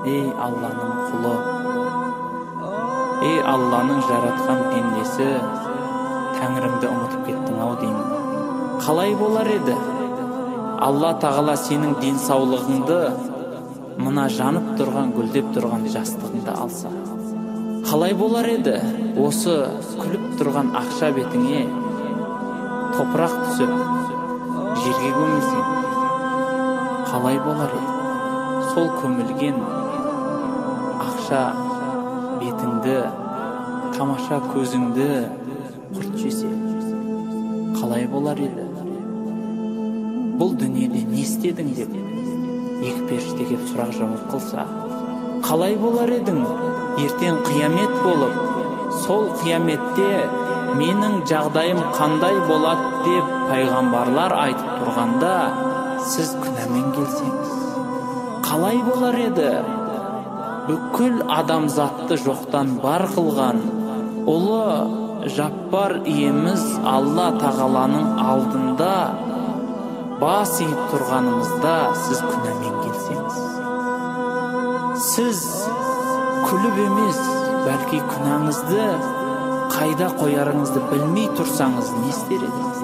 Ey Allah'ның құлы, ей Алланың жаратқан пендесі, Тәңіріңді ұмытып кеттің-ау деймін. Қалай болар еді? Алла тағала сенің денсаулығыңды мына жанып тұрған, гүлдеп тұрған жастығыңды алса, қалай болар еді? Осы күліп тұрған ақша бетіңе топырақ түсіп, жерге көмілсең, қалай болар еді? Сол көмілген ақша бетіңді, тамаша көзіңді құрт жесе, қалай болар еді? Бұл дүниеде не істедің деп екі періште келіп сұрақ жауап қылса, қалай болар едің? Ертең қиямет болып, сол қияметте менің жағдайым қандай болады деп пайғамбарлар айтып тұрғанда, сіз күнәмен келсеңіз, қалай болар еді? Бүкіл адамзатты жоқтан бар қылған ұлы жаппар иеміз Алла тағаланың алдында бас иіп тұрғанымызда сіз күнәмен келсеңіз, сіз күліп емес, бәлки күнәңізді қайда қоярыңызды білмей тұрсаңыз не істер едіңіз?